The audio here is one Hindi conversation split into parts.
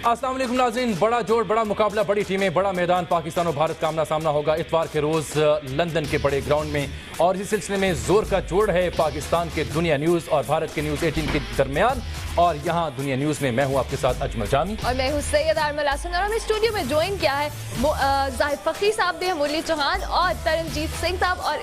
अस्सलाम वालेकुम नाज़रीन, बड़ा जोड़, बड़ा मुकाबला, बड़ी टीमें, बड़ा मैदान, पाकिस्तान और भारत का आमना सामना होगा इतवार के रोज लंदन के बड़े ग्राउंड में। और इस सिलसिले में जोर का जोड़ है पाकिस्तान के दुनिया न्यूज़ और भारत के न्यूज़ 18 के दरमियान। और यहाँ दुनिया न्यूज़ में मैं हूँ आपके साथ अजमल जामी और मैं हूँ सैयद आरमल हसन। और हमें स्टूडियो में ज्वाइन किया है जाहिद फखरी साहब भी हैं, मुरली चौहान और तरनजीत सिंह साहब। और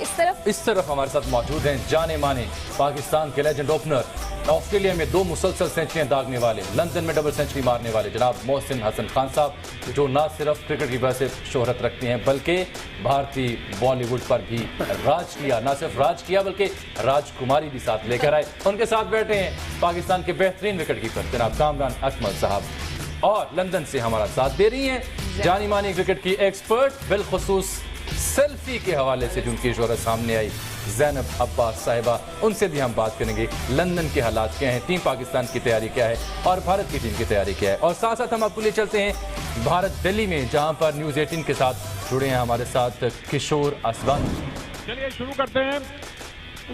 इस तरफ हमारे साथ मौजूद हैं जाने माने पाकिस्तान के लेजेंड ओपनर, ऑस्ट्रेलिया में 2 मुसलसल सेंचुरियां दागने वाले, लंदन में डबल सेंचुरी मारने वाले जनाब मोहसिन हसन खान साहब, जो न सिर्फ क्रिकेट की वजह से शोहरत रखती हैं बल्कि भारतीय बॉलीवुड पर भी राज किया, न सिर्फ राज किया बल्कि राजकुमारी भी साथ लेकर आए। उनके साथ बैठे हैं पाकिस्तान के बेहतरीन विकेट कीपर जनाब कामरान अकमल साहब। और लंदन से हमारा साथ दे रही हैं जानी मानी क्रिकेट की एक्सपर्ट, बिलखुसूस सेल्फी के हवाले से जिनकी शोहरत सामने आई, ज़ैनब अब्बास साहिबा। उनसे भी हम बात करेंगे लंदन के हालात क्या हैं, टीम पाकिस्तान की तैयारी क्या है और भारत की टीम की तैयारी क्या है। और साथ साथ हम आपको ले चलते हैं भारत दिल्ली में, जहां पर न्यूज़ 18 के साथ जुड़े हैं हमारे साथ किशोर असवानी। चलिए शुरू करते हैं।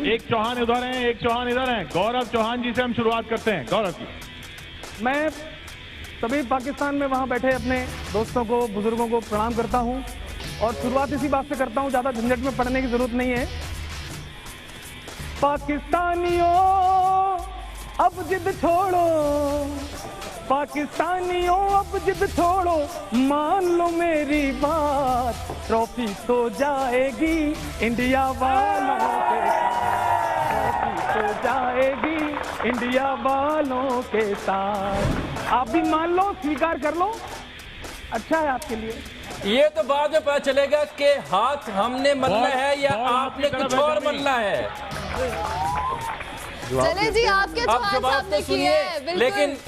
एक चौहान उधर हैं, एक चौहान इधर हैं। गौरव चौहान जी से हम शुरुआत करते हैं। गौरव जी। मैं सभी पाकिस्तान में वहाँ बैठे अपने दोस्तों को, बुजुर्गों को प्रणाम करता हूँ और शुरुआत इसी बात से करता हूँ, ज़्यादा झंझट में पड़ने की जरूरत नहीं है। पाकिस्तानियों अब जिद छोड़ो, पाकिस्तानियों अब जिद छोड़ो, मान लो मेरी बात, ट्रॉफी तो जाएगी इंडिया वालों के साथ, ट्रॉफी तो जाएगी इंडिया वालों के साथ। आप भी मान लो, स्वीकार कर लो, अच्छा है आपके लिए। ये तो बाद में पता चलेगा कि हाथ हमने मलना है या आपने कुछ और मलना है। चले जी, आपके आप जवाब तो सुनिए,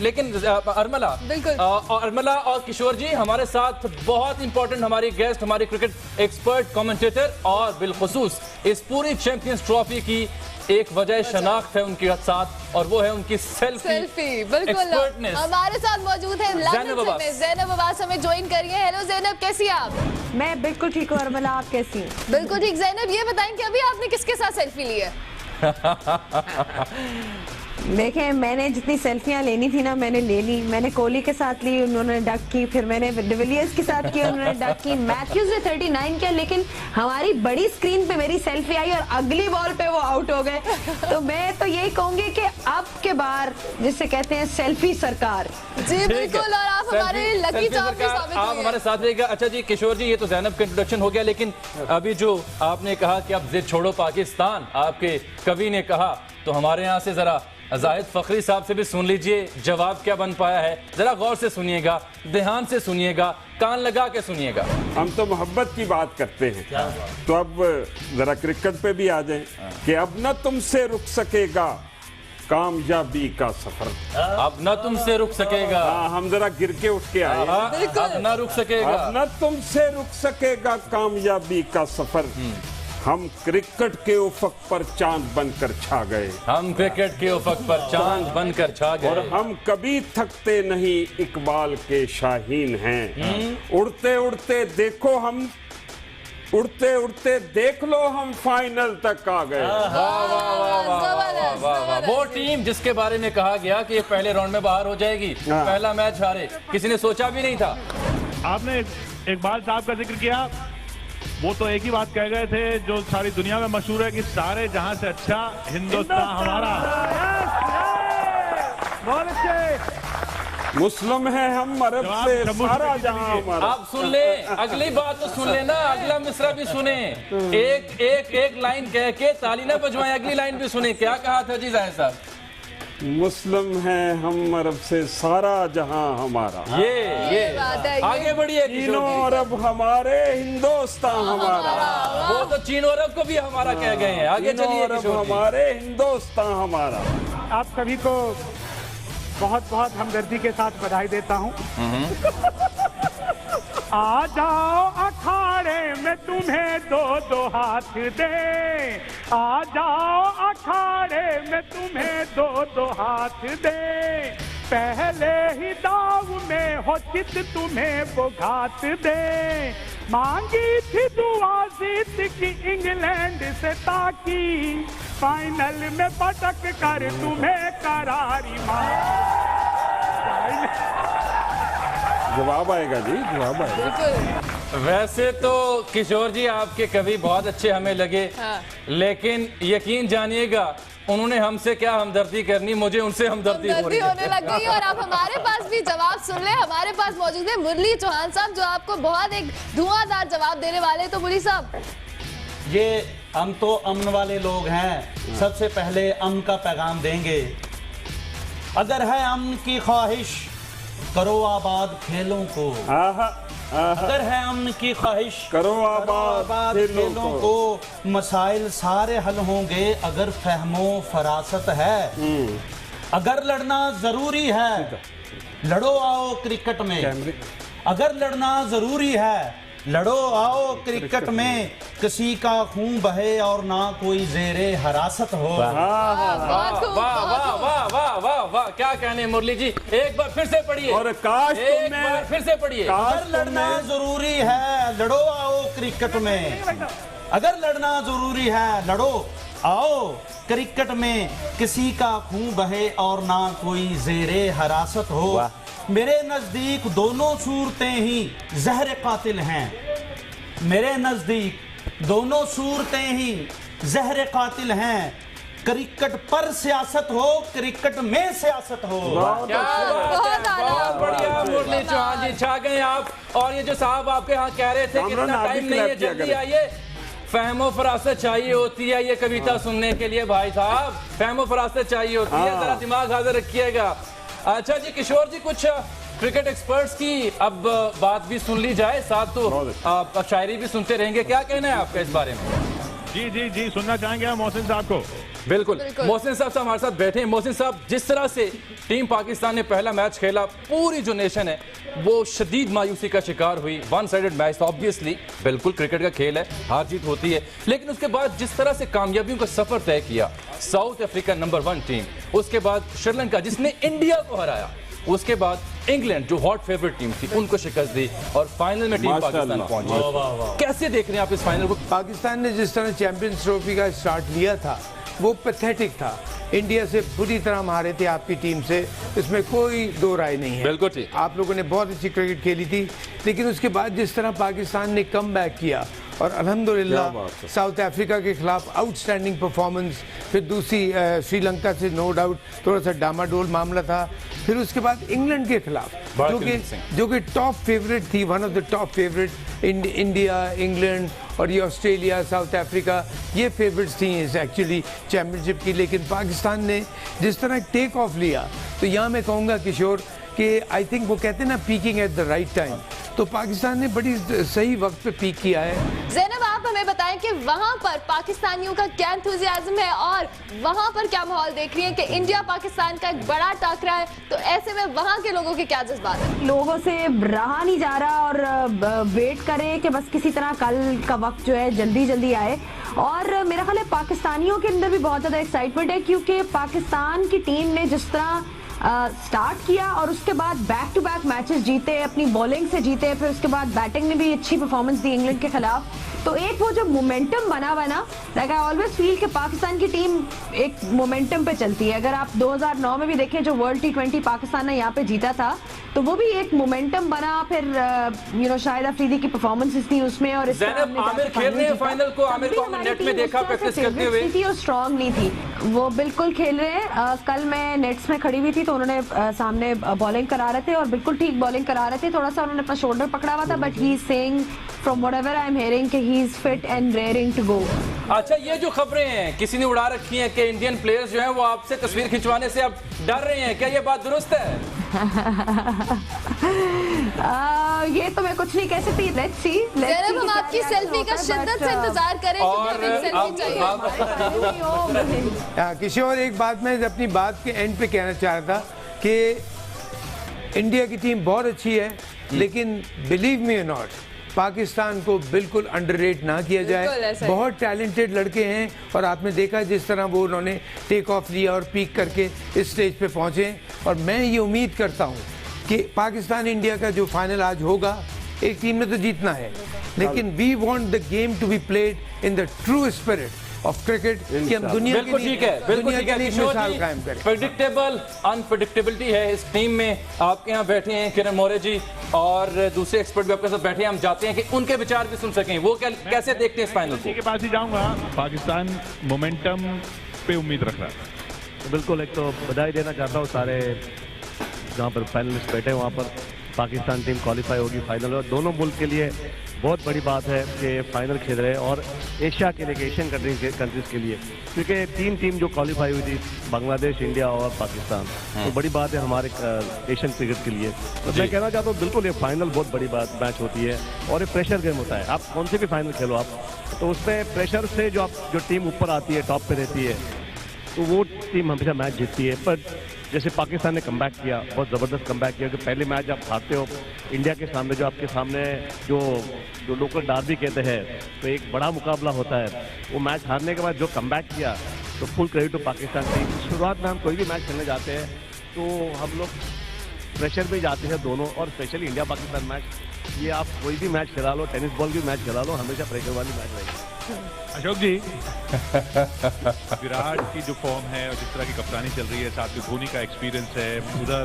लेकिन अरमला और अरमला और किशोर जी हमारे साथ बहुत इंपॉर्टेंट हमारी गेस्ट, हमारी क्रिकेट एक्सपर्ट, कमेंटेटर और बिलखुसूस इस पूरी चैंपियंस ट्रॉफी की एक वजह शनाख्त है उनके साथ, और वो है उनकी सेल्फी। बिल्कुल हमारे साथ मौजूद है ज़ैनब अब्बास, हमें ज्वाइन करिए। हेलो ज़ैनब, कैसी हैं आप? मैं बिल्कुल ठीक हूँ अरमला, आप कैसी हैं? बिल्कुल ठीक। ज़ैनब ये बताएं कि अभी आपने किसके साथ सेल्फी ली है? देखें, मैंने जितनी सेल्फियां लेनी थी ना मैंने ले ली। मैंने कोहली के साथ ली, उन्होंने डक की, फिर मैंने डिविलियर्स के साथ की, उन्होंने डक की, मैथ्यूज ने 39 किया, लेकिन हमारी बड़ी स्क्रीन पे मेरी सेल्फी आई और अगली बॉल पे वो आउट हो गए। तो मैं तो यही कहूंगी कि अब के बार जिसे कहते हैं सेल्फी सरकार। जी बिल्कुल, और आप हमारे लकी चार्म भी साबित हुए। आप हमारे साथ रहेगा। अच्छा जी किशोर जी, ये तो ज़ैनब का इंट्रोडक्शन हो गया, लेकिन अभी जो आपने कहा कि अब जिद छोड़ो पाकिस्तान, आपके कवि ने कहा, तो हमारे यहाँ से जरा जाहिद फखरी साहब से भी सुन लीजिए जवाब क्या बन पाया है। जरा गौर से सुनिएगा, ध्यान से सुनिएगा, कान लगा के सुनिएगा। हम तो मोहब्बत की बात करते हैं, तो अब जरा क्रिकेट पे भी आ जाएं कि अब न तुमसे रुक सकेगा कामयाबी का सफर, अब न तुमसे रुक सकेगा। हम जरा गिर के उठ के आए। अब न रुक सकेगा, अब न तुमसे रुक सकेगा कामयाबी का सफर, हम क्रिकेट के उफक पर चांद बनकर छा गए, हम क्रिकेट के उफक पर चांद बनकर छा गए, और हम कभी थकते नहीं इकबाल के शाहीन हैं। उड़ते उड़ते देखो हम, उड़ते उड़ते देख लो हम फाइनल तक आ गए। वो टीम जिसके बारे में कहा गया कि ये पहले राउंड में बाहर हो जाएगी, पहला मैच हारे, किसी ने सोचा भी नहीं था। आपने इकबाल साहब का जिक्र किया, वो तो एक ही बात कह गए थे जो सारी दुनिया में मशहूर है कि सारे जहां से अच्छा हिंदुस्तान हमारा। बहुत अच्छे। मुस्लिम है हम अरब से सारा जहां हमारा। आप सुन ले, अगली बात तो सुन लेना, अगला मिसरा भी सुने। एक लाइन कह के ताली ना बजवाएं, अगली लाइन भी सुने। क्या कहा था जी जाहिद साहब? मुस्लिम है हम अरब से सारा जहां हमारा। ये आगे बढ़िए। चीनो अरब हमारे, हिंदुस्तान हमारा। वो तो चीनो अरब को भी हमारा कह गए हैं। आगे चलिए। अरब हमारे, हिंदुस्तान हमारा। आप सभी को बहुत बहुत हमदर्दी के साथ बधाई देता हूँ। आ जाओ अखाड़े में तुम्हें दो दो हाथ दे, आ जाओ अखाड़े में तुम्हें दो दो हाथ दे, पहले ही दाव में हो चित तुम्हें वो घात दे। मांगी थी दुआ जीत की इंग्लैंड से, ताकि फाइनल में पटक कर तुम्हें करारी मार। जवाब आएगा जी, जवाब आएगा। बिल्कुल। वैसे तो किशोर जी आपके कवि बहुत अच्छे हमें लगे, हाँ। लेकिन यकीन जानिएगा उन्होंने हमसे क्या हमदर्दी करनी, मुझे उनसे हमदर्दी हो रही होने है। लग गई। और आप हमारे पास भी जवाब सुन ले, हमारे पास मौजूद है मुरली चौहान साहब जो आपको बहुत एक धुआंधार जवाब देने वाले हैं। तो मुरली साहब, ये हम तो अमन वाले लोग हैं, सबसे पहले अमन का पैगाम देंगे। अगर है अमन की ख्वाहिश करो आबाद खेलों को, अगर है अमन की ख्वाहिश करो आबाद खेलों को, मसाइल सारे हल होंगे अगर फहमो फरासत है। अगर लड़ना जरूरी है लड़ो आओ क्रिकेट में, अगर लड़ना जरूरी है लड़ो आओ क्रिकेट में, किसी का खून बहे और ना कोई जेरे हरासत हो। वाह वाह वाह वाह वाह वाह, क्या कहने मुरली जी, एक बार फिर से पढ़िए। और काश एक बार फिर से पढ़िए। अगर लड़ना जरूरी है लड़ो आओ क्रिकेट में, अगर लड़ना जरूरी है लड़ो आओ क्रिकेट में, किसी का खून बहे और ना कोई जेरे हरासत हो। मेरे नजदीक दोनों सूरतें ही जहर कातिल हैं, मेरे नजदीक दोनों सूरतें ही जहर कातिल हैं। क्रिकेट पर सियासत हो क्रिकेट में सियासत हो। क्या बात है, बहुत बढ़िया मुरली चौहान जी, छा गए आप। और ये जो साहब आपके यहाँ कह रहे थे कि इतना टाइम नहीं है, जल्दी आइए, फहमो फरासत चाहिए होती है ये कविता सुनने के लिए भाई साहब, फहमो फरासत चाहिए होती है, जरा दिमाग हाजिर रखिएगा। अच्छा जी किशोर जी, कुछ क्रिकेट एक्सपर्ट्स की अब बात भी सुन ली जाए, साथ तो आप शायरी भी सुनते रहेंगे, क्या कहना है आपका इस बारे में? जी जी जी, सुनना चाहेंगे हम मोहसिन साहब को। बिल्कुल, मोहसिन साहब से हमारे साथ बैठे हैं। मोहसिन साहब, जिस तरह से टीम पाकिस्तान ने पहला मैच खेला, पूरी जो नेशन है वो शदीद मायूसी का शिकार हुई। वन साइडेड मैच, ऑब्वियसली बिल्कुल क्रिकेट का खेल है, हार जीत होती है, लेकिन उसके बाद जिस तरह से कामयाबियों का सफर तय किया, साउथ अफ्रीका नंबर 1 टीम, उसके बाद श्रीलंका जिसने इंडिया को हराया, उसके बाद इंग्लैंड जो हॉट फेवरेट टीम थी उनको शिकस्त दी, और फाइनल में टीम पाकिस्तान पहुंची। कैसे देख रहे हैं आप इस फाइनल को? पाकिस्तान ने जिस तरह चैंपियंस ट्रॉफी का स्टार्ट लिया था वो पैथेटिक था। इंडिया से बुरी तरह हारे थे आपकी टीम से, इसमें कोई दो राय नहीं है। बिल्कुल ठीक। आप लोगों ने बहुत अच्छी क्रिकेट खेली थी, लेकिन उसके बाद जिस तरह पाकिस्तान ने कम बैक किया और अल्हम्दुलिल्लाह साउथ अफ्रीका के खिलाफ आउटस्टैंडिंग परफॉर्मेंस, फिर दूसरी श्रीलंका से नो डाउट थोड़ा सा डामाडोल मामला था, फिर उसके बाद इंग्लैंड के खिलाफ जो कि टॉप फेवरेट थी, one of the top favourite, India, England और ये ऑस्ट्रेलिया, साउथ अफ्रीका, ये फेवरेट्स थी एक्चुअली चैम्पियनशिप की। लेकिन पाकिस्तान ने जिस तरह टेक ऑफ लिया, तो यहाँ मैं कहूँगा किशोर कि आई थिंक वो कहते हैं ना peeking at the right time, तो पाकिस्तान ने बड़ी सही वक्त पे पीक किया है। ज़ैनब, आप हमें बताएं कि वहाँ पर पाकिस्तानियों का क्या एंथुसियाज्म है और वहाँ पर क्या माहौल देख रही है कि इंडिया पाकिस्तान का एक बड़ा टाकरा है, तो ऐसे में वहाँ के लोगों के क्या जज्बात हैं? लोगों से रहा नहीं जा रहा और वेट करें कि बस किसी तरह कल का वक्त जो है जल्दी जल्दी आए। और मेरा ख्याल है पाकिस्तानियों के अंदर भी बहुत ज़्यादा एक्साइटमेंट है, क्योंकि पाकिस्तान की टीम ने जिस तरह स्टार्ट किया और उसके बाद बैक टू बैक मैचेस जीते, अपनी बॉलिंग से जीते, फिर उसके बाद बैटिंग में भी अच्छी परफॉर्मेंस दी इंग्लैंड के खिलाफ, तो एक वो जो मोमेंटम बना हुआ ना, लाइक आई ऑलवेज फील कि पाकिस्तान की टीम एक मोमेंटम पे चलती है। अगर आप 2009 में भी देखें जो वर्ल्ड T20 पाकिस्तान ने यहाँ पे जीता था, तो वो भी एक मोमेंटम बना, फिर शाहिद अफरीदी की परफॉर्मेंसेस थी उसमें। और ज़ैनब, आमिर खेल रहे हैं फाइनल को, आमिर को हमने नेट में देखा प्रैक्टिस करते हुए, वो स्ट्रांग नहीं थी, वो बिल्कुल खेल रहे हैं। कल मैं नेट्स में खड़ी हुई थी तो उन्होंने सामने बॉलिंग करा रहे थे और बिल्कुल ठीक बॉलिंग करा रहे थे, थोड़ा सा उन्होंने अपना शोल्डर पकड़ा हुआ था, but he is saying from whatever I am hearing कि he is fit and raring to go. अच्छा, ये जो खबरें हैं किसी ने उड़ा रखी हैं कि इंडियन प्लेयर्स जो हैं वो आपसे तस्वीर खिंचवाने से अब डर रहे हैं, क्या ये बात दुरुस्त है? ये तो मैं कुछ नहीं कह सकती। Let's see. ज़ैनब, हम आपकी सेल्फी का शिद्दत से इंतजार करें, और सेल्फी चाहिए। किशोर, एक बात मैं अपनी बात के एंड पे कहना चाह रहा था कि इंडिया की टीम बहुत अच्छी है, लेकिन बिलीव मी और नॉट, पाकिस्तान को बिल्कुल अंडररेट ना किया जाए। बहुत टैलेंटेड लड़के हैं और आपने देखा जिस तरह वो उन्होंने टेक ऑफ लिया और पीक करके इस स्टेज पे पहुंचे। और मैं ये उम्मीद करता हूं कि पाकिस्तान इंडिया का जो फाइनल आज होगा एक टीम ने तो जीतना है, लेकिन we want the game to be played in the true spirit of cricket कि हम दुनिया बिल्कुल ठीक है, बिल्कुल ठीक है। मिसाल कायम करें। प्रेडिक्टेबल अनप्रेडिक्टेबिलिटी है इस टीम में। आपके यहाँ बैठे हैं किरण मौर्य जी और दूसरे एक्सपर्ट भी आपके साथ बैठे हैं, हम चाहते हैं कि उनके विचार भी सुन सकें, वो कैसे देखते हैं इस फाइनल को। के पास ही जाऊंगा। पाकिस्तान मोमेंटम पे उम्मीद रख रहा है। तो बिल्कुल एक तो बधाई देना चाहता हूँ सारे जहाँ पर फाइनलिस्ट बैठे हैं, वहाँ पर पाकिस्तान टीम क्वालिफाई होगी फाइनल, और दोनों मुल्क के लिए बहुत बड़ी बात है कि फाइनल खेल रहे हैं, और एशिया के लिए, एशियन कंट्रीज के लिए, क्योंकि 3 टीम जो क्वालिफाई हुई थी, बांग्लादेश, इंडिया और पाकिस्तान, तो बड़ी बात है हमारे एशियन क्रिकेट के लिए। तो मैं कहना चाहता हूँ बिल्कुल ये फाइनल बहुत बड़ी बात मैच होती है, और ये प्रेशर गेम होता है। आप कौन से भी फाइनल खेलो आप, तो उसमें प्रेशर से जो टीम ऊपर आती है, टॉप पे रहती है, तो वो टीम हमेशा मैच जीतती है। पर जैसे पाकिस्तान ने कमबैक किया, बहुत ज़बरदस्त कमबैक किया, कि पहले मैच आप हारते हो इंडिया के सामने, जो आपके सामने जो लोकल डार्बी कहते हैं, तो एक बड़ा मुकाबला होता है, वो मैच हारने के बाद जो कमबैक किया, तो full credit to Pakistan team. शुरुआत में हम कोई भी मैच खेलने जाते हैं तो हम लोग प्रेशर में जाते हैं दोनों, और स्पेशली इंडिया पाकिस्तान मैच, ये आप कोई भी मैच खिला लो, टेनिस बॉल भी मैच खिला लो, हमेशा प्रेशर वाली मैच रहेगी। अशोक जी, विराट की जो फॉर्म है और जिस तरह की कप्तानी चल रही है, साथ में धोनी का एक्सपीरियंस है, उधर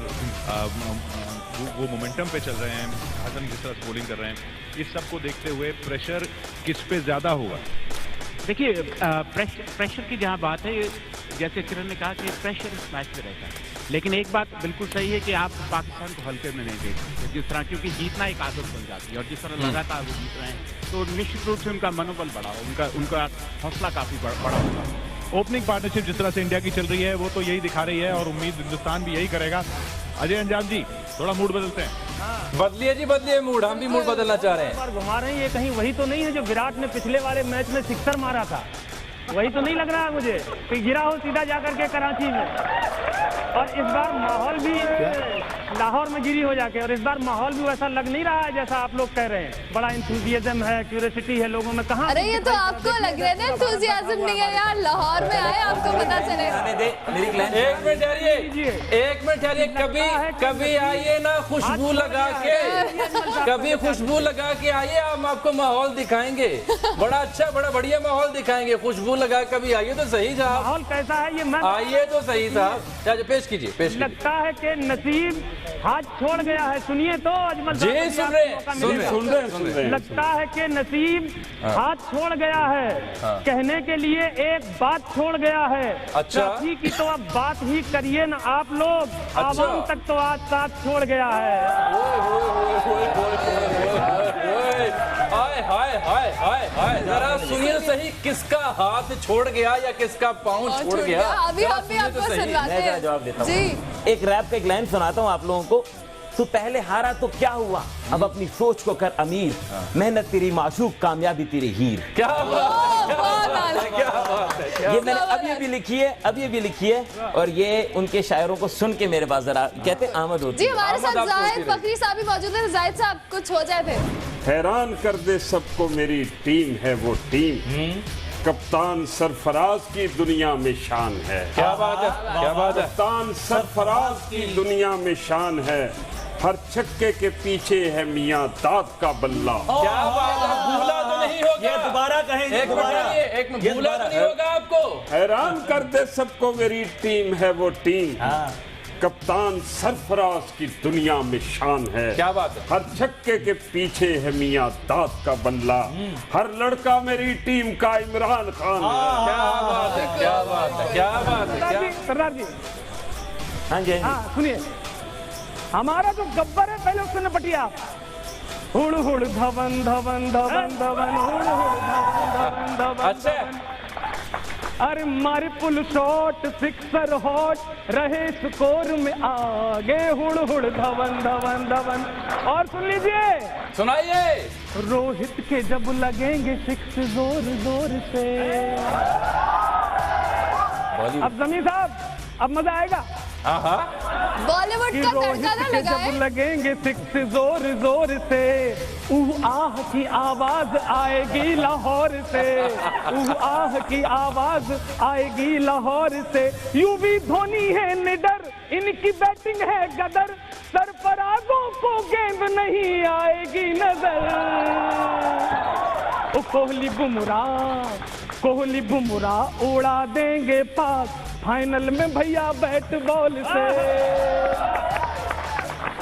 वो मोमेंटम पे चल रहे हैं, हसन जिस तरह से बॉलिंग कर रहे हैं, इस सब को देखते हुए प्रेशर किस पे ज्यादा होगा? देखिए, प्रेशर की जहाँ बात है, जैसे किरण ने कहा कि प्रेशर इस मैच में रहता है, लेकिन एक बात बिल्कुल सही है कि आप पाकिस्तान को हल्के में नहीं देख सकते, जिस तरह, क्योंकि जीतना एक आदत बन जाती है, और जिस तरह लगातार वो जीत रहे हैं, तो निश्चित रूप से उनका मनोबल बढ़ा, उनका हौसला काफी बड़ा होगा। ओपनिंग पार्टनरशिप जिस तरह से इंडिया की चल रही है, वो तो यही दिखा रही है, और उम्मीद हिंदुस्तान भी यही करेगा। अजय अंजाम जी, थोड़ा मूड बदलते हैं। बदलिए जी, बदलिए मूड, हम भी मूड बदलना चाह रहे हैं। घुमा रहे हैं, ये कहीं वही तो नहीं है जो विराट ने पिछले वाले मैच में सिक्सर मारा था? वही तो नहीं लग रहा है मुझे कि गिरा हो सीधा जाकर के कराची में, और इस बार माहौल भी लाहौर में गिरी हो जाके, और इस बार माहौल भी वैसा लग नहीं रहा है जैसा आप लोग कह रहे हैं। बड़ा इंथुजियाज्म है, क्यूरियोसिटी है लोगों में। कहाँ? अरे ये तो आपको लग रहा है ना, इंथुजियाज्म नहीं है यार, लाहौर में आए आपको पता चले। एक मिनट ठहरिए, कभी आइए ना खुशबू लगा के, कभी खुशबू लगा के आइए, हम आपको माहौल दिखाएंगे, बड़ा अच्छा, बड़ा बढ़िया माहौल दिखाएंगे। खुशबू लगा कभी आइए तो सही साहब। माहौल कैसा है ये? आइए तो सही साहब, पेश कीजिए, पेश कीजिए। लगता है कि नसीब हाथ छोड़ गया है। सुनिए तो अजमल जी, सुन रहे हैं। लगता है कि नसीब हाथ छोड़ गया है, कहने के लिए एक बात छोड़ गया है। अच्छा, की तो अब बात ही करिए ना आप लोग, आवाम तक तो आज साथ छोड़ गया है। हाय, जरा सुनिए सही, किसका हाथ छोड़ गया या किसका पाँव छोड़ गया? अभी आपको सुनवाते हैं। जवाब देता हूँ जी। एक रैप का एक लाइन सुनाता हूँ आप लोगों को। तू पहले हारा तो क्या हुआ, अब अपनी सोच को कर अमीर, मेहनत तेरी माशूक, कामयाबी तेरी हीर। क्या बात है, ये मैंने अभी भी लिखी है, और ये उनके शायरों को सुन के मेरे पास जरा कहते आमद होती जी। हमारे साथ जाहिद फकरी साहब भी मौजूद है। जाहिद साहब, कुछ हो जाए थे। हैरान कर दे सबको मेरी टीम है वो टीम, कप्तान सरफराज की दुनिया में शान है। क्या बात है, क्या बात है। कप्तान सरफराज की दुनिया में शान है, हर छक्के के पीछे है मियां दाद का बल्ला। क्या बात है, भूला तो नहीं होगा? ये दोबारा कहेंगे, एक भूला तो नहीं होगा आपको? हैरान कर दे सबको मेरी टीम है वो टीम, कप्तान सरफराज की दुनिया में शान है। क्या बात है। हर छक्के के पीछे है मियां दाद का बल्ला, हर लड़का मेरी टीम का इमरान खान है। क्या बात है, क्या बात है, क्या बात है। सरदार जी, हाँ जी, सुनिए, हमारा जो गब्बर है पहले उसने पटिया, हुड़ हुड़ धवन धवन धवन धवन, हुड़ हुड़ धवन धवन। अच्छा, अरे मारे पुल शॉट, सिक्सर हॉट, रहे स्कोर में आगे, हुड़ हुड़ धवन धवन धवन। और सुन लीजिए, सुनाइए। रोहित के जब लगेंगे सिक्स जोर जोर से। अब जमीन साहब, अब मजा आएगा। हाँ, बॉलीवुड का तड़का ना लगाए। जब लगेंगे सिक्स जोर जोर से, ऊह आह की आवाज आएगी लाहौर से, ऊह आह की आवाज आएगी लाहौर से। यूवी धोनी है निडर, इनकी बैटिंग है गदर, सरफराजों को गेंद नहीं आएगी नजर। कोहली बुमराह उड़ा देंगे पास फाइनल में भैया बैट बॉल से।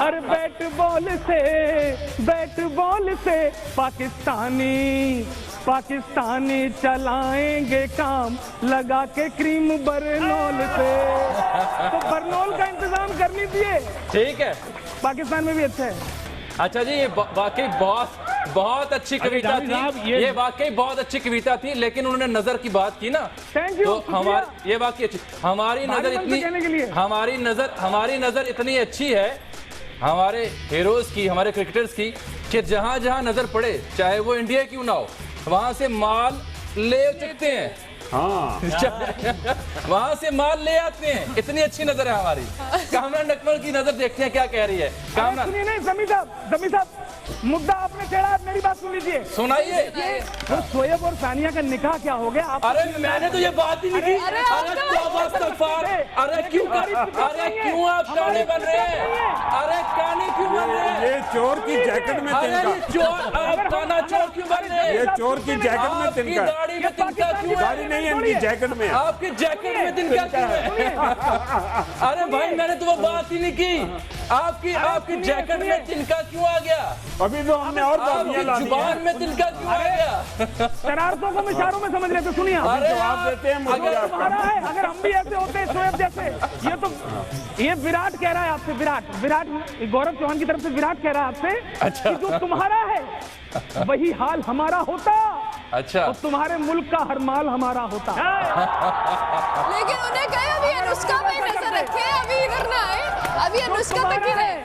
अरे बैट बॉल से पाकिस्तानी चलाएंगे काम लगा के क्रीम बरनौल से। तो बरनौल का इंतजाम कर लीजिए, ठीक है, पाकिस्तान में भी अच्छा है। अच्छा जी, ये वाकई बहुत अच्छी कविता थी, ये वाकई बहुत अच्छी कविता थी, लेकिन उन्होंने नजर की बात की ना, तो हमारी ये वाकई अच्छी, हमारी नजर इतनी अच्छी है हमारे हीरोज की, हमारे क्रिकेटर्स की, कि जहां जहां नजर पड़े, चाहे वो इंडिया क्यों ना हो, वहां से माल ले चुकते हैं। हाँ वहां से माल ले आते हैं, इतनी अच्छी नजर है हमारी। कामरान नकमल की नजर देखते हैं क्या कह रही है। कामरान सुनिए, नहीं जमी साहब मुद्दा आपने छेड़ा, मेरी बात सुन लीजिए, सुनाइए। वो शोएब और सानिया का निकाह क्या हो गया? आप अरे मैंने तो ये बात ही नहीं की। अरे क्यों आप काने बन रहे हैं? अरे काने क्यों बन रहे हैं? ये चोर की जैकेट में तिनका, चोर, आप काना चोर क्यों बन रहे हैं? ये चोर की जैकेट में तिनका, दाढ़ी में तिनका क्यों है? दाढ़ी नहीं है, इनकी जैकेट में है। आपकी जैकेट में तिनका क्यों है? अरे भाई मैंने तो वो बात ही नहीं की। आपकी जैकेट में तिनका क्यों आ गया? अभी तो हमने और जुबान में तिनका क्यों आ गया? शरारतों को हम इशारों में समझ रहे थे। सुनिए, जवाब देते हैं मुझे। अगर हम भी ऐसे होते शोएब जैसे, ये विराट कह रहा है आपसे, विराट गौरव चौहान की तरफ से विराट कह रहा है आपसे, अच्छा, कि जो तुम्हारा है वही हाल हमारा होता, अच्छा, और तुम्हारे मुल्क का हर माल हमारा होता। लेकिन उन्हें कहे अभी अनुष्का पे नजर रखे, अभी इधर ना आए, अभी अनुष्का पे क्यों रहे?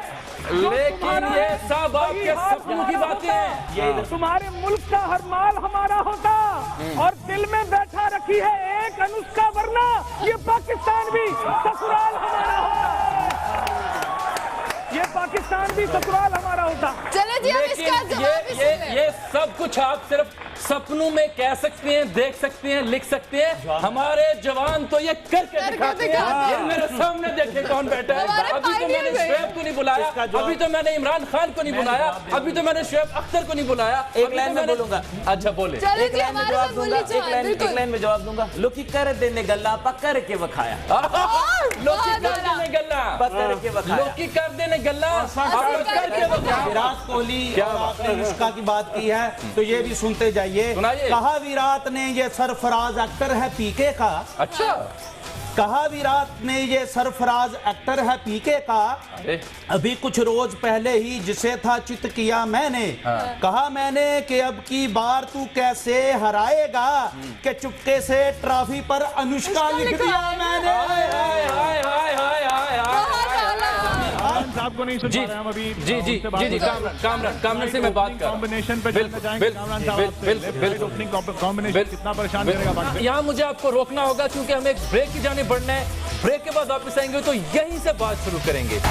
लेकिन ये सब आपके सपनों की बातें हैं। ये तुम्हारे मुल्क का हर माल हमारा होता, और दिल में बैठा रखी है एक अनुष्का, वरना ये पाकिस्तान भी ससुराल हमारा होता, ये पाकिस्तान भी ससुराल हमारा होता। चले जी, हम इसका जवाब भी सुन लें। ये सब कुछ आप सिर्फ सपनों में कह सकते हैं, देख सकते हैं, लिख सकते हैं। हमारे जवान तो ये करके दिखाते हैं। ये मेरे सामने देखे कौन बैठा है। अभी तो मैंने शोएब को नहीं बुलाया, अभी तो मैंने इमरान खान को नहीं बुलाया, अभी तो मैंने शोएब अख्तर को नहीं बुलाया। एक लाइन में बोलूंगा। अच्छा बोले, चले जी, हमारे साथ बोलिए। एक लाइन में जवाब दूंगा। लोकी कर देने गल्ला पकड़ के वखाया, लोकी कर देने गल्ला पकड़ के वखाया, लोकी कर देने गल्ला पकड़ के वखाया। विराट कोहली और आपने अनुष्का की बात की है, तो ये भी सुनते जाइए। कहा विराट ने ये सरफराज एक्टर है पीके का। अच्छा, कहा विराट ने ये सरफराज एक्टर है पीके का, अभी कुछ रोज पहले ही जिसे था चित किया मैंने। कहा मैंने कि अब की बार तू कैसे हराएगा, कि चुपके से ट्रॉफी पर अनुष्का लिख दिया मैंने। साहब को नहीं सुन पा रहे हम अभी। जी कामरान से मैं बात कर, कॉम्बिनेशन पे जाना चाहेंगे कामरान साहब, ओपनिंग कॉम्बिनेशन कितना परेशान करेगा बाकी? यहाँ मुझे आपको रोकना होगा क्योंकि हमें एक ब्रेक की जाने बढ़ना है। ब्रेक के बाद वापस आएंगे तो यहीं से बात शुरू करेंगे।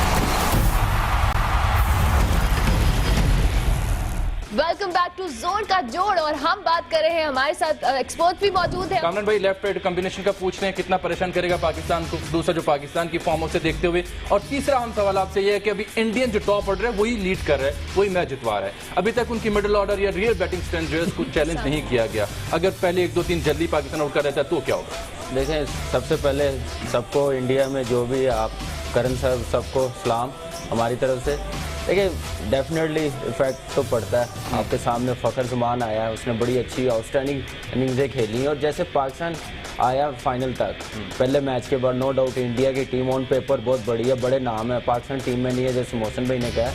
वेलकम बैक टू जोर का जोड़, और हम बात कर रहे हैं, हमारे साथ एक्सपर्ट भी मौजूद है। कामरान भाई लेफ्ट राइट कॉम्बिनेशन का पूछ रहे हैं कितना परेशान करेगा पाकिस्तान को, दूसरा जो पाकिस्तान की फॉर्म से देखते हुए, और तीसरा हम सवाल आपसे ये है कि अभी इंडियन जो टॉप ऑर्डर है वही लीड कर रहा है, वही मैच जितवा रहा है। अभी तक उनकी मिडिल ऑर्डर या रियल बैटिंग स्ट्रेंथ जो है उसको चैलेंज नहीं किया गया। अगर पहले 1-2-3 जल्दी पाकिस्तान आउट कर रहता है तो क्या होगा? देखें, सबसे पहले सबको इंडिया में जो भी आप करण साहब, सबको सलाम हमारी तरफ से। देखिए, डेफिनेटली इफेक्ट तो पड़ता है। आपके सामने फ़खर ज़मान आया है, उसने बड़ी अच्छी आउटस्टैंडिंग इनिंग्सें खेली, और जैसे पाकिस्तान आया फाइनल तक, पहले मैच के बाद नो डाउट इंडिया की टीम ऑन पेपर बहुत बड़ी है, बड़े नाम है। पाकिस्तान टीम में नहीं है, जैसे मोहसिन भाई ने कहा,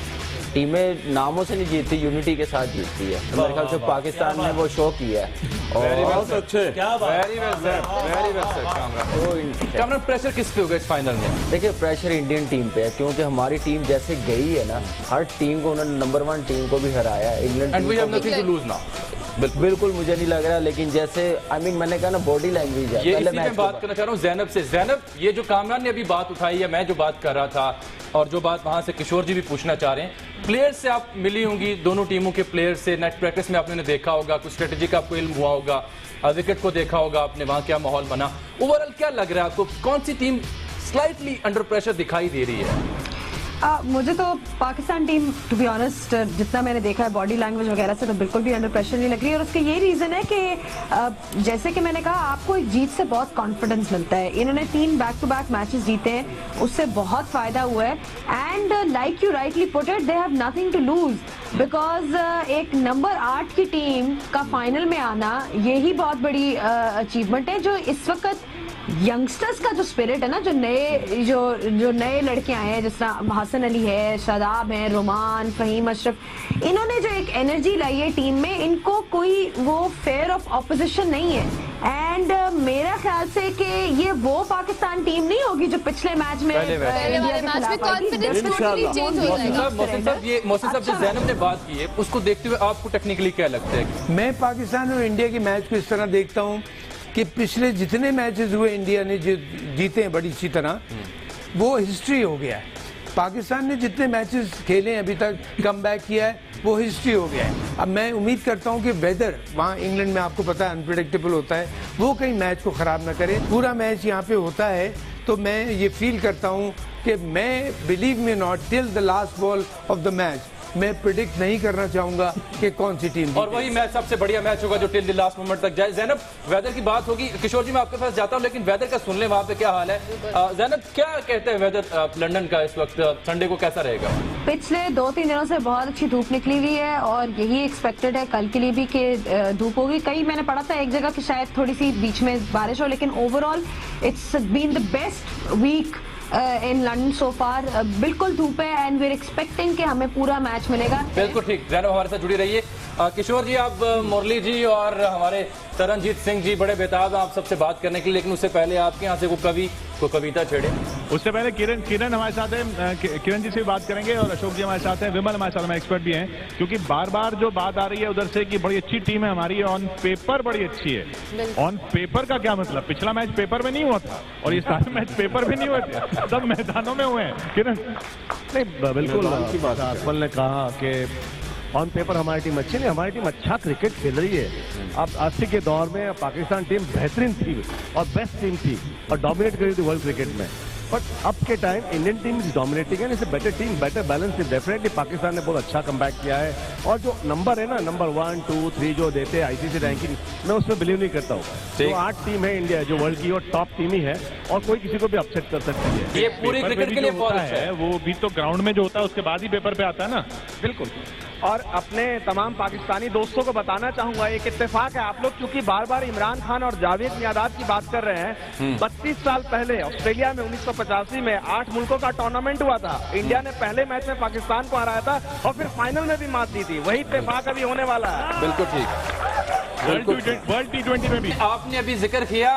टीमें नामों से नहीं जीतती, यूनिटी के साथ जीतती है। तो मेरे ख्याल से पाकिस्तान ने वो शो किया है। और बहुत अच्छे, very well sir Kamran. Pressure किस पे होगा इस फाइनल में? देखिए, प्रेशर इंडियन टीम पे है, क्योंकि हमारी टीम जैसे गई है ना, हर टीम को उन्होंने नंबर 1 टीम को भी हराया है। England and we have nothing to lose now. बिल्कुल मुझे नहीं लग रहा, लेकिन जैसे मैंने कहा ना बॉडी लैंग्वेज है। ये इसी में बात करना चाह रहा हूँ जैनब से। जैनब, ये जो कामरान ने अभी बात उठाई है, मैं जो बात कर रहा था और जो बात वहां से किशोर जी भी पूछना चाह रहे हैं, प्लेयर्स से आप मिली होंगी, दोनों टीमों के प्लेयर्स से नेट प्रैक्टिस में आपने देखा होगा, कुछ स्ट्रेटेजी का आपको इल्म हुआ होगा, विकेट को देखा होगा आपने, वहां क्या माहौल बना, ओवरऑल क्या लग रहा है आपको, कौन सी टीम स्लाइटली अंडर प्रेशर दिखाई दे रही है? मुझे तो Pakistan team to be honest जितना मैंने देखा है बॉडी लैंग्वेज वगैरह से तो बिल्कुल भी अंडर प्रेशर नहीं लग रही है। और उसका ये रीजन है कि जैसे कि मैंने कहा, आपको एक जीत से बहुत कॉन्फिडेंस मिलता है। इन्होंने 3 बैक टू बैक मैचेस जीते हैं, उससे बहुत फायदा हुआ है। And like you rightly put it, they have nothing to lose, because एक नंबर 8 की टीम का फाइनल में आना यही बहुत बड़ी अचीवमेंट है। जो इस वक्त यंगस्टर्स का जो स्पिरिट है ना, जो नए लड़के आए हैं, जिस तरह हसन अली है, शादाब है, रोमान, फहीम अशरफ, इन्होंने जो एक एनर्जी लाई है टीम में, इनको कोई वो फेयर ऑफ ऑपोजिशन नहीं है। एंड मेरा ख्याल से कि ये वो पाकिस्तान टीम नहीं होगी जो पिछले मैच में मोहसिन साहब जो जैनब ने बात की है, उसको देखते हुए आपको टेक्निकली क्या लगता है? मैं पाकिस्तान और इंडिया के मैच को इस तरह देखता हूँ कि पिछले जितने मैचेस हुए इंडिया ने जो जीते हैं बड़ी अच्छी तरह, वो हिस्ट्री हो गया है। पाकिस्तान ने जितने मैचेस खेले हैं अभी तक, कम बैक किया है, वो हिस्ट्री हो गया है। अब मैं उम्मीद करता हूं कि वेदर वहाँ इंग्लैंड में आपको पता है अनप्रेडिक्टेबल होता है, वो कहीं मैच को ख़राब ना करे। पूरा मैच यहाँ पे होता है तो मैं ये फील करता हूँ कि मैं believe me not till the last ball of the match मैं प्रिडिक्ट नहीं करना चाहूंगा कि कौन सी टीम, और वही मैच सबसे बढ़िया मैच होगा जो टिल द लास्ट मोमेंट तक जाए। जैनब, वेदर की बात होगी, किशोर जी मैं आपके पास जाता हूं, लेकिन वेदर का सुन लें वहां पे क्या हाल है। जैनब, क्या कहते हैं वेदर लंदन का इस वक्त, संडे को कैसा रहेगा? पिछले 2-3 दिनों से बहुत अच्छी धूप निकली हुई है और यही एक्सपेक्टेड है कल के लिए भी कि धूप होगी। कई मैंने पढ़ा था एक जगह कि शायद थोड़ी सी बीच में बारिश हो, लेकिन overall it's been the best week in London so far. बिल्कुल धूप है एंड वी आर एक्सपेक्टिंग कि हमें पूरा मैच मिलेगा। बिल्कुल ठीक, जैनब हमारे साथ जुड़ी रहिए। किशोर जी, आप मुरली जी और हमारे तरनजीत सिंह जी बड़े बेताब हैं आप सबसे बात करने के लिए, लेकिन उससे पहले आपके यहाँ से कोई कविता छेड़े। उससे पहले किरण हमारे साथ है, किरण जी से भी बात करेंगे और अशोक जी हमारे साथ हैं, विमल हमारे साथ, हमारे एक्सपर्ट भी हैं, क्योंकि बार बार जो बात आ रही है उधर से कि बड़ी अच्छी टीम है हमारी, ऑन पेपर बड़ी अच्छी है। ऑन पेपर का क्या मतलब? पिछला मैच पेपर में नहीं हुआ था और ये सारे मैच पेपर में नहीं हुए थे, सब मैदानों में हुए हैं। किरण? नहीं, बिल्कुल अकमल ने कहा कि ऑन पेपर हमारी टीम अच्छी नहीं, हमारी टीम अच्छा क्रिकेट खेल रही है। अब 80 के दौर में पाकिस्तान टीम बेहतरीन थी और बेस्ट टीम थी और डोमिनेट कर रही थी वर्ल्ड क्रिकेट में। बट अब के time Indian team is dominating है, बेटर टीम, बेटर बैलेंस है। डेफिनेटली पाकिस्तान ने बहुत अच्छा कमबैक किया है और जो नंबर है ना, नंबर 1, 2, 3 जो देते हैं आईसीसी रैंकिंग, मैं उसमें बिलीव नहीं करता हूँ। जो 8 टीम है इंडिया जो वर्ल्ड की और टॉप टीम ही है और कोई किसी को भी अपसेट कर सकती है। ये पूरी क्रिकेट के लिए बहुत अच्छा है, वो भी तो ग्राउंड में जो होता है उसके बाद ही पेपर पे आता है ना। बिल्कुल, और अपने तमाम पाकिस्तानी दोस्तों को बताना चाहूंगा, एक इत्तेफाक है, आप लोग क्योंकि बार बार इमरान खान और जावेद मियादाद की बात कर रहे हैं। 32 साल पहले ऑस्ट्रेलिया में 1985 में 8 मुल्कों का टूर्नामेंट हुआ था, इंडिया ने पहले मैच में पाकिस्तान को हराया था और फिर फाइनल में भी मात दी थी। वही इत्तेफाक अभी होने वाला है। बिल्कुल ठीक। वर्ल्ड T20 में भी आपने अभी जिक्र किया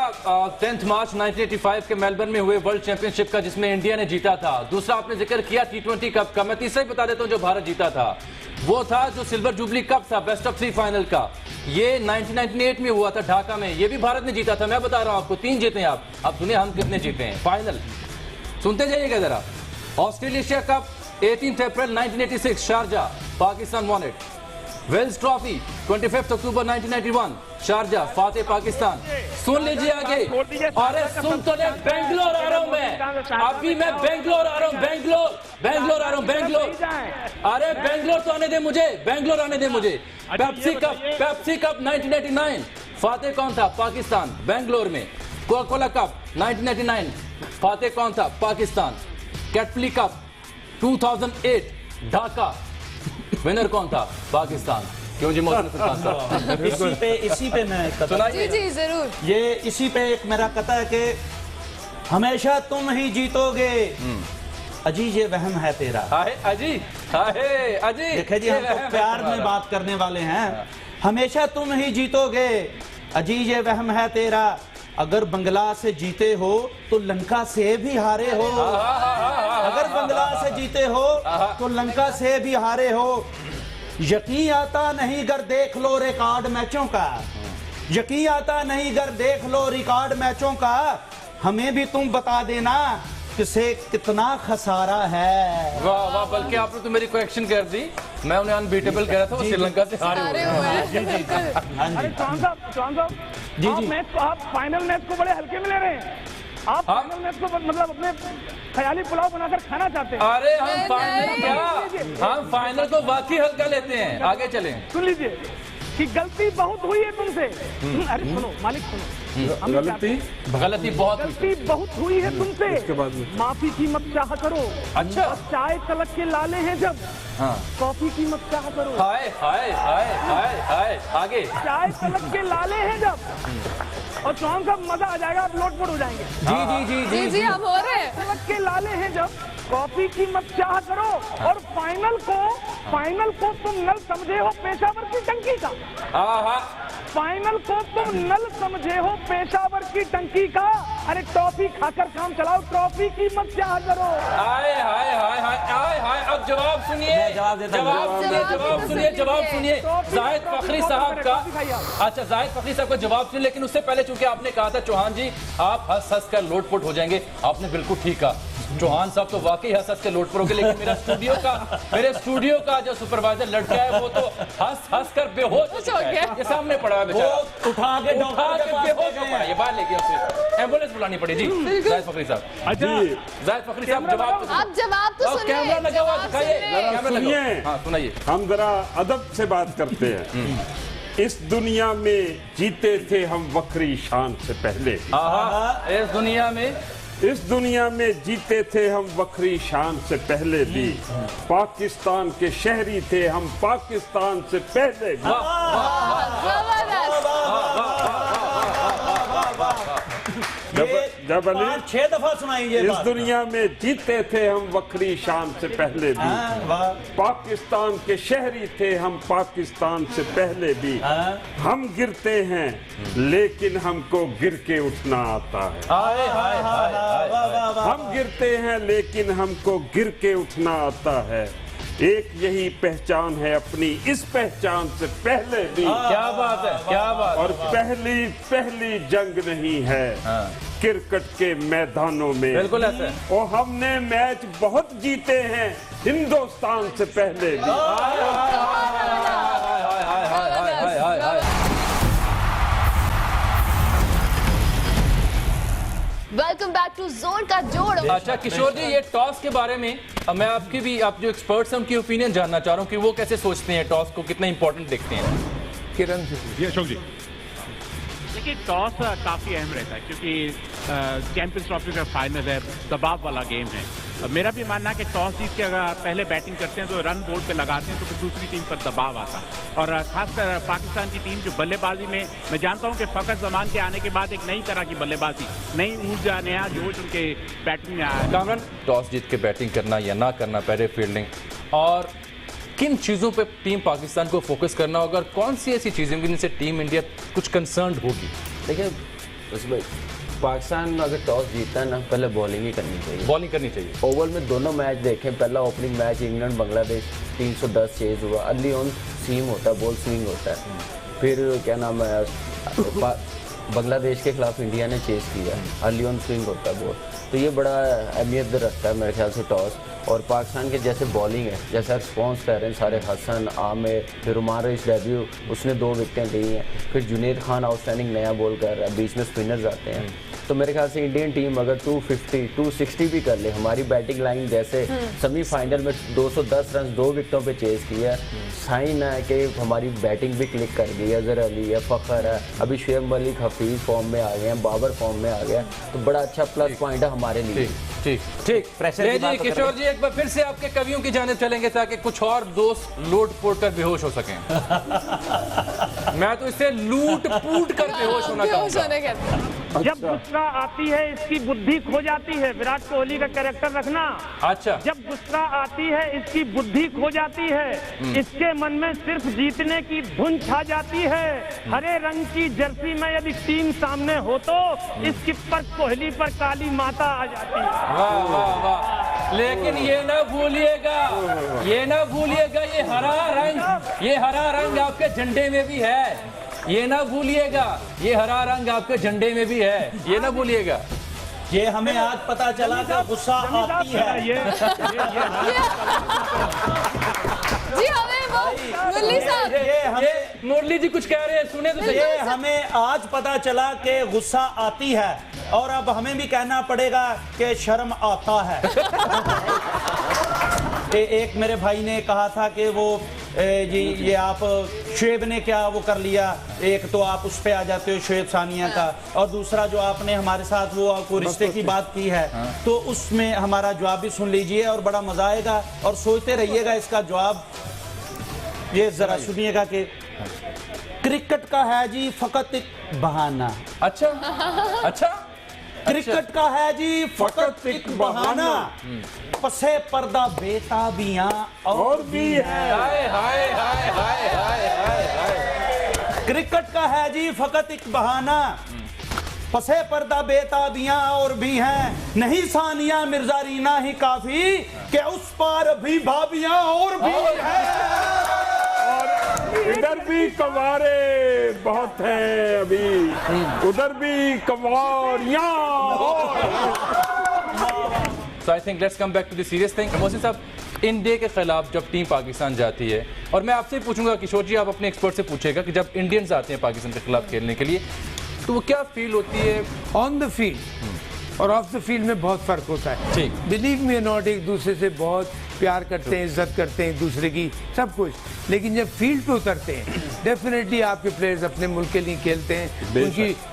10 मार्च 1985 के मेलबर्न में हुए वर्ल्ड चैंपियनशिप का, जिसमें इंडिया ने जीता था। दूसरा आपने जिक्र किया T20 कप का। मैं तीसरा ही बता देता हूं जो भारत जीता था, वो था जो सिल्वर जुबली कप था, बेस्ट ऑफ 3 फाइनल का। ये 1998 में हुआ था ढाका में, ये भी भारत ने जीता था। मैं बता रहा हूं आपको, 3 जीते हैं आप। अब सुनिए हम कितने जीते हैं फाइनल, सुनते जाइएगा जरा। Australia cup 18 April 1986 Sharjah, Pakistan won it. Wills trophy 25 October 1991 Sharjah, फाते पाकिस्तान। सुन लीजिए आगे। अरे सुन तो ले, बेंगलोर आ रहा हूं मैं, अभी मैं बेंगलोर आ रहा हूं, बेंगलोर आ रहा हूं, बेंगलोर। अरे बेंगलोर तो आने दे मुझे, बेंगलोर आने दे मुझे। पेप्सी कप 1989 फाते कौन था? पाकिस्तान, बेंगलोर में। कोका-कोला कप 1999 फाते कौन था? पाकिस्तान। कैटफली कप 2008 ढाका, विनर कौन था? पाकिस्तान। क्यों जी इसी पे मैं जी जरूर, ये इसी पे एक मेरा कथा है कि हमेशा तुम ही जीतोगे, अजी ये वहम है तेरा। अजी देखिए जी, हम तो प्यार में बात करने वाले हैं। हमेशा तुम ही जीतोगे, अजी ये वहम है तेरा। अगर बंगला से जीते हो तो लंका से भी हारे हो। अगर बंगला से जीते हो तो लंका से भी हारे हो। यकीन आता नहीं गर देख लो रिकॉर्ड मैचों का, यकीन आता नहीं गर देख लो रिकॉर्ड मैचों का, हमें भी तुम बता देना किसे कितना खसारा है। वाह वाह, बल्कि आपने तो मेरी करेक्शन कर दी, मैं उन्हें अनबीटेबल कह रहा था, वो श्रीलंका से हारे हुए हैं। जी जी अरे चौहान साहब जी, आप जी। मैच को, आप फाइनल मैच को बड़े हल्के में ले रहे हैं। आप फाइनल मैच को मतलब अपने ख्याली पुलाव बनाकर खाना चाहते हैं। अरे हम फाइनल क्या, हम फाइनल को वाकई हल्का लेते हैं। आगे चलें। सुन लीजिए कि गलती बहुत हुई है तुमसे। अरे सुनो मालिक, सुनो, गलती बहुत हुई। गलती बहुत हुई है तुमसे, माफी की मत चाह करो। अच्छा। अब चाय तलक के लाले हैं जब, हाँ। कॉफी की मत चाह करो। हाय हाय हाय हाय हाय, आगे। चाय तलक के लाले हैं जब, और चौहान साहब मजा आ जाएगा, आप लोटपोट हो जाएंगे। जी जी हम हो रहे हैं। तलक के लाले हैं जब, कॉफी की मत चाह करो, और फाइनल को तुम नल समझे हो पेशावर की टंकी का। फाइनल को तुम नल समझे हो पेशावर की टंकी का। अरे टॉफी खाकर काम चलाओ, ट्रॉफी की मत चाह करो। हाय हाय हाय हाय हाय हाय, अब जवाब सुनिए, जवाब देता हूं। जवाब सुनिए जाहिद फखरी साहब का। अच्छा, जाहिद फखरी साहब का जवाब सुनिए, लेकिन उससे पहले चूंकि आपने कहा था चौहान जी आप हंस हंस कर लोटपोट हो जाएंगे, आपने बिल्कुल ठीक कहा। चौहान साहब तो वाकई हंस हंस के लोटपोट हो गए, लेकिन मेरे स्टूडियो का जो सुपरवाइजर लड़का है वो तो हंस हंस कर बेहोश हो चुका है। ये सामने पड़ा है बेचारा, उठा के बेहोश हो पड़ा, ये बाहर लेके उसे एम्बुलेंस बुलानी पड़ी। जी जाहिद फखरी साहब। अच्छा, जाहिद फखरी साहब जवाब आप जवाब तो सुनिए। कैमरा लगा हुआ दिखाइए, कैमरा लगा सुनिए। हुआ। हाँ सुनाइए। हम जरा अदब से बात करते हैं। इस दुनिया में जीते थे हम वक्री शान से पहले, इस दुनिया में जीते थे हम वक्री शान से पहले भी, पाकिस्तान के शहरी थे हम पाकिस्तान से पहले भी। जब अली 6 दफा सुनाई ये इस बात। दुनिया में जीते थे हम वक्री शान से पहले भी, पाकिस्तान के शहरी थे हम पाकिस्तान से पहले भी। हम गिरते हैं लेकिन हमको गिर के उठना आता है। हम गिरते हैं लेकिन हमको गिर के उठना आता है। एक यही पहचान है अपनी, इस पहचान से पहले भी। क्या बात है, क्या बात। और पहली जंग नहीं है क्रिकेट के मैदानों में। बिल्कुल ऐसा है। और हमने मैच बहुत जीते हैं हिंदुस्तान से पहले भी। वेलकम बैक टू जोर का जोड़। अच्छा किशोर जी, ये टॉस के बारे में मैं आपकी भी, आप जो एक्सपर्ट्स हैं उनकी ओपिनियन जानना चाह रहा हूँ कि वो कैसे सोचते हैं, टॉस को कितना इंपॉर्टेंट देखते हैं। किरण से जी अशोक जी। देखिए टॉस काफ़ी अहम रहता है क्योंकि चैंपियंस ट्रॉफी का फाइनल है, दबाव वाला गेम है। मेरा भी मानना है कि टॉस जीत के अगर आप पहले बैटिंग करते हैं तो रन बोर्ड पे लगाते हैं तो फिर दूसरी टीम पर दबाव आता है। और खासकर पाकिस्तान की टीम जो बल्लेबाजी में, मैं जानता हूं कि फखर जमान के आने के बाद एक नई तरह की बल्लेबाजी, नई ऊर्जा, नया जोश उनके बैटिंग में आया। कामरान, टॉस जीत के बैटिंग करना या ना करना, पहले फील्डिंग, और किन चीज़ों पे टीम पाकिस्तान को फोकस करना होगा, और कौन सी ऐसी चीज़ें होंगी जिनसे टीम इंडिया कुछ कंसर्न होगी? देखिए उसमें पाकिस्तान अगर टॉस जीतता है ना, पहले बॉलिंग ही करनी चाहिए। बॉलिंग करनी चाहिए। ओवल में दोनों मैच देखें, पहला opening match England Bangladesh 310 chase हुआ, अर्ली ऑन सीम होता है, बॉल स्विंग होता है। फिर क्या नाम है, बांग्लादेश के खिलाफ इंडिया ने चेज किया, अर्ली ऑन स्विंग होता है बॉल। तो ये बड़ा अहमियत रखता है मेरे ख्याल से टॉस। और पाकिस्तान के जैसे बॉलिंग है, जैसा रिस्पॉन्स कर रहे हैं सारे, हसन, आमिर, फिर उमार इस डेब्यू, उसने 2 विकेटें ली हैं। फिर जुनेद खान आउटस्टैंडिंग नया बॉल कर रहा है, बीच में स्पिनर्स आते हैं। तो मेरे ख्याल से इंडियन टीम अगर 250, 260 भी कर ले, हमारी बैटिंग लाइन जैसे सेमीफाइनल में 210 रन 2 विकेटों पे चेज किया है, साइन है कि हमारी बैटिंग भी क्लिक कर गई है। अजहर अली है, फखर है, अभी शुएब मलिक, हफीज फॉर्म में आ गए हैं, बाबर फॉर्म में आ गया, तो बड़ा अच्छा प्लस पॉइंट है हमारे लिए। ठीक। जी किशोर जी, एक बार फिर से आपके कवियों की जाने चलेंगे ताकि कुछ और दोस्त लोट पोट कर बेहोश हो सकें। मैं तो इससे लूट पूट कर बेहोश होना चाहूंगा। जब गुस्सा आती है इसकी बुद्धि खो जाती है, विराट कोहली का कैरेक्टर रखना। अच्छा। जब गुस्सा आती है इसकी बुद्धि खो जाती है, इसके मन में सिर्फ जीतने की धुन छा जाती है। हरे रंग की जर्सी में यदि टीम सामने हो तो स्किपर कोहली पर काली माता आ जाती है। वाह वाह वाह, लेकिन ये ना भूलिएगा, ये हरा रंग आपके झंडे में भी है। ये ना भूलिएगा, ये हरा रंग आपके झंडे में भी है, ये ना भूलिएगा। ये हमें आज पता चला कि गुस्सा आती है। जी हमें वो मुरली साहब, ये मुरली जी कुछ कह रहे हैं, सुने तो सही। ये हमें आज पता चला कि गुस्सा आती है और अब हमें भी कहना पड़ेगा कि शर्म आता है। एक मेरे भाई ने कहा था कि वो जी ये आप शुएब ने क्या वो कर लिया, एक तो आप उस पे आ जाते हो शुएब सानिया का, और दूसरा जो आपने हमारे साथ वो आपको रिश्ते की बात की है, तो उसमें हमारा जवाब भी सुन लीजिए और बड़ा मजा आएगा और सोचते रहिएगा इसका जवाब। ये जरा सुनिएगा कि क्रिकेट का है जी फकत एक बहाना। अच्छा क्रिकेट का है जी फकत एक बहाना, पसे पर्दा बेताबियां और भी है। क्रिकेट का है जी फकत एक बहाना, पसे पर्दा बेताबियां और भी हैं। नहीं सानिया मिर्जा रीना ही काफी कि उस पार भी भाभियां और भी हैं। इधर भी कवारे बहुत हैं अभी, उधर भी कवारियां। So I think let's come back to the serious thing. Mohsin साहब, इंडिया के खिलाफ जब टीम पाकिस्तान जाती है, और मैं आपसे पूछूंगा किशोर जी, आप अपने एक्सपर्ट से पूछेगा कि जब इंडियंस आते हैं पाकिस्तान के खिलाफ खेलने के लिए तो वो क्या फील होती है? ऑन द फील्ड और ऑफ द फील्ड में बहुत फर्क होता है। ठीक, बिलीव मी नॉट, एक दूसरे से बहुत प्यार करते हैं, इज्जत करते हैं एक दूसरे की, सब कुछ। लेकिन जब फील्ड पे उतरते हैं डेफिनेटली आपके प्लेयर्स अपने मुल्क के लिए खेलते हैं,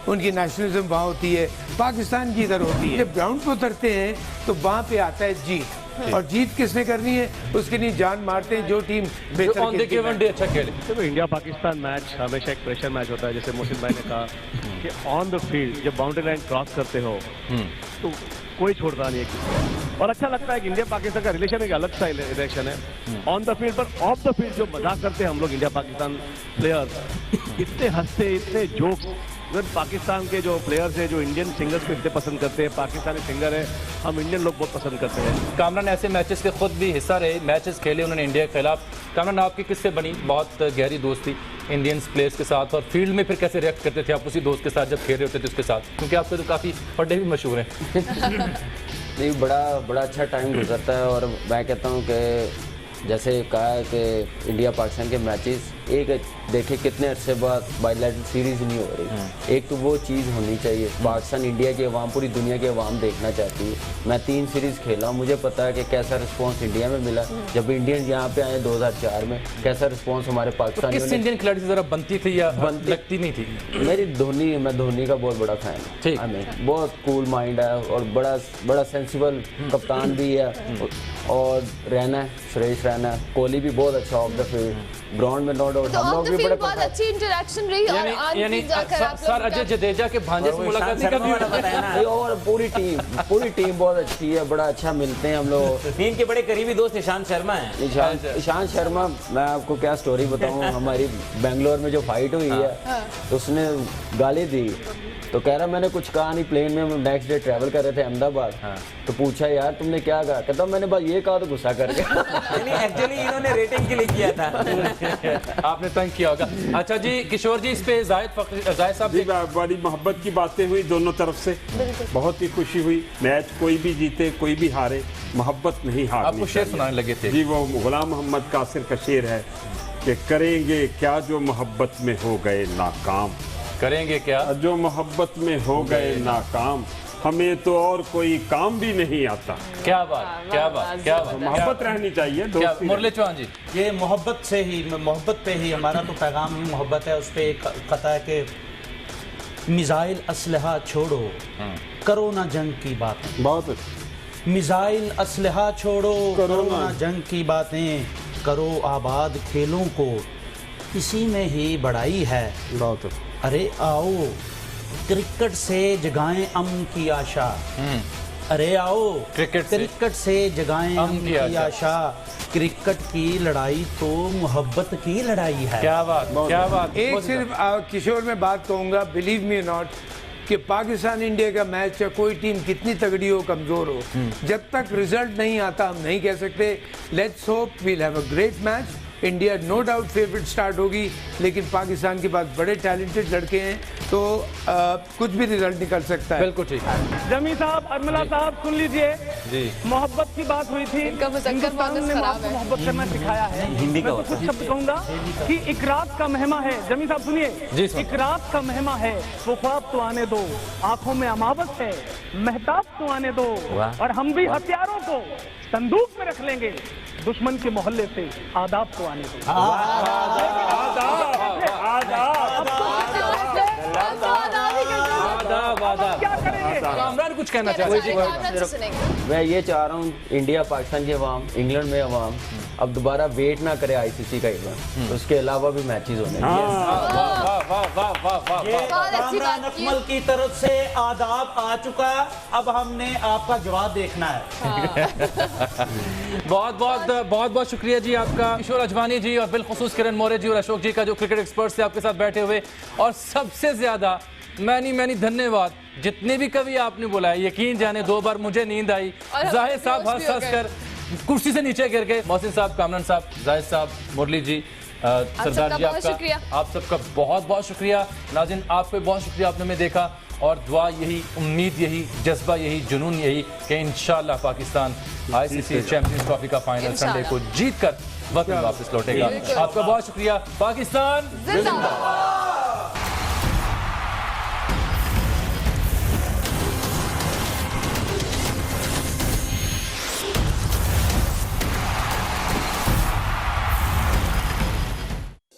उनकी नेशनलिज्म वहाँ होती है, पाकिस्तान की इधर होती है। जब ग्राउंड पे उतरते हैं तो वहाँ पे आता है जीत, और जीत किसने करनी है उसके लिए जान मारते हैं जो टीम बेहतर अच्छा खेले। तो इंडिया पाकिस्तान मैच हमेशा एक प्रेशर मैच होता है, जैसे मोहसिन भाई ने कहा कि ऑन द फील्ड जब बाउंड्री लाइन क्रॉस करते हो तो कोई छोड़ता नहीं है किसी। और अच्छा लगता है कि इंडिया पाकिस्तान का रिलेशन एक अलग सा रिलेशन है ऑन द फील्ड, पर ऑफ द फील्ड जो मजाक करते हैं हम लोग इंडिया पाकिस्तान प्लेयर्स, इतने हंसते इतने जोक्स। पाकिस्तान के जो प्लेयर्स हैं जो इंडियन सिंगर्स को इतने पसंद करते हैं, पाकिस्तानी सिंगर है, हम इंडियन लोग बहुत पसंद करते हैं। कामरान ऐसे मैचेस के खुद भी हिस्सा रहे, मैचेस खेले उन्होंने इंडिया के खिलाफ। कामरान आपकी किससे बनी बहुत गहरी दोस्ती इंडियंस प्लेयर्स के साथ, और फील्ड में फिर कैसे रिएक्ट करते थे आप उसी दोस्त के साथ जब खेल रहे होते थे उसके साथ, क्योंकि आपके तो काफ़ी पढ़े भी मशहूर हैं। नहीं, बड़ा अच्छा टाइम गुजरता है, और मैं कहता हूँ कि जैसे कहा है कि इंडिया पाकिस्तान के मैचेस एक देखे कितने अरसे बाद बायलैटरल सीरीज नहीं हो रही। एक तो वो चीज़ होनी चाहिए, पाकिस्तान इंडिया की अवाम पूरी दुनिया की अवाम देखना चाहती है। मैं 3 सीरीज़ खेला हूँ, मुझे पता है कि कैसा रिस्पांस इंडिया में मिला। जब इंडियन यहाँ पे आए 2004 में, कैसा रिस्पांस हमारे पाकिस्तान किस इंडियन खिलाड़ी से ज़रा बनती थी या लगती नहीं थी? मेरी धोनी, मैं धोनी का बहुत बड़ा फैन हूँ। बहुत कूल माइंड है और बड़ा सेंसिबल कप्तान भी है, और रहना सुरेश रैना, कोहली भी बहुत अच्छा ऑफ द फील्ड, ग्राउंड में नो डाउट हम लोग भी बड़े बहुत अच्छी इंटरेक्शन रही। और यानी सर अजय जडेजा के भांजे से मुलाकात नहीं करनी, और पूरी टीम बहुत अच्छी है, बड़ा अच्छा मिलते हैं हम लोग। टीम के बड़े करीबी दोस्त ईशांत शर्मा हैं। ईशांत शर्मा, मैं आपको क्या स्टोरी बताऊं, हमारी बेंगलोर में जो फाइट हुई है उसने गाली दी, तो कह रहा मैंने कुछ कहा नहीं, प्लेन में नेक्स्ट डे ट्रैवल कर रहे थे अहमदाबाद, तो पूछा यार तुमने क्या कहा, कहता मैंने बस ये कहा तो गुस्सा कर गया। एक्चुअली इन्होंने रेटिंग के लिए किया था। आपने तंग किया होगा। अच्छा जी किशोर जी, इस पे जाहिद साहब जी, बड़ी मोहब्बत की बातें हुई दोनों तरफ से, बहुत ही खुशी हुई। मैच कोई भी जीते कोई भी हारे, मोहब्बत नहीं हारनी। आपको शेर सुनाने लगे थे जी, वो गुलाम मोहम्मद कासिर का शेर है कि करेंगे क्या जो मोहब्बत में हो गए नाकाम, करेंगे क्या जो मोहब्बत में हो गए नाकाम, हमें तो और कोई काम भी नहीं आता। क्या बात, क्या बात, क्या बात। मोहब्बत रहनी चाहिए दोस्ती। मुरली चौहान जी, ये मोहब्बत से ही, मोहब्बत पे ही हमारा तो पैगाम ही मोहब्बत है। उस पर एक कथा है कि मिसाइल असलहा छोड़ो करो ना जंग की बातें। बहुत मिसाइल असलहा छोड़ो करो ना जंग की बातें, करो आबाद खेलों को इसी में ही बड़ाई है। बहुत अरे आओ क्रिकेट से जगाएं अमन की आशा, अरे आओ क्रिकेट से जगाएं अमन की आशा, क्रिकेट की लड़ाई तो मोहब्बत की लड़ाई है। क्या बात, क्या बात। एक सिर्फ किशोर में बात कहूँगा, बिलीव मी नॉट, कि पाकिस्तान इंडिया का मैच या कोई टीम कितनी तगड़ी हो कमजोर हो, जब तक रिजल्ट नहीं आता हम नहीं कह सकते। Let's hope we'll have a great match. India no doubt favourite start होगी, लेकिन पाकिस्तान के पास बड़े टैलेंटेड लड़के हैं, तो कुछ भी रिजल्ट निकल सकता है। बिल्कुल ठीक है। जमी साहब, अर्मिला साहब, सुन लीजिए जी। मोहब्बत की बात हुई थी। इनका मुज़क्कर हिंदुस्तान बहुत ने खराब आपको है। मोहब्बत करना सिखाया है। हिंदी का मैं तो कुछ शब्द कहूंगा कि एक रात का मेहमा है। जमी साहब जी, सुनिए, सुन। एक रात का मेहमा है, वो ख्वाब तो आने दो, आंखों में अमावस है, मेहताब तो आने दो, वाह। और हम भी हथियारों को संदूक में रख लेंगे, दुश्मन के मोहल्ले से आदाब तो आने दो। क्या करेंगे? कामरान कुछ कहना चाहते हैं? कामरान से सुनेंगे। मैं ये चाह रहा हूँ इंडिया पाकिस्तान की अवाम, इंग्लैंड में अवाम अब दोबारा वेट ना करे आईसीसी का इवेंट, उसके अलावा भी मैचेस होने वाह वाह वाह वाह वाह वाह। ये बहुत अच्छी कामरान बात की। अकमल की तरफ से आदाब आ चुका है, अब हमने आपका जवाब देखना है। बहुत बहुत शुक्रिया जी आपका, किशोर अजवानी जी और बिलखुसूस किरण मौर्य जी और अशोक जी का जो क्रिकेट एक्सपर्ट्स थे आपके साथ बैठे हुए, और सबसे ज्यादा मैनी धन्यवाद जितने भी कवि आपने बुलाए। यकीन जाने 2 बार मुझे नींद आई, और जाहिर साहब बेहोश भी हो हंस कर कुर्सी से नीचे गिर गए। मोहसिन साहब, कामरान साहब, जाहिद साहब, मुरली जी, सरदार जी, बहुत शुक्रिया। आप सबका बहुत शुक्रिया। नाज़रीन, आपको बहुत शुक्रिया, आपने हमें देखा, और दुआ यही, उम्मीद यही, जज्बा यही, जुनून यही कि इंशाल्लाह पाकिस्तान आईसीसी चैंपियंस ट्रॉफी का फाइनल संडे को जीत कर वक्त में वापस लौटेगा। आपका बहुत शुक्रिया। पाकिस्तान जिंदाबाद।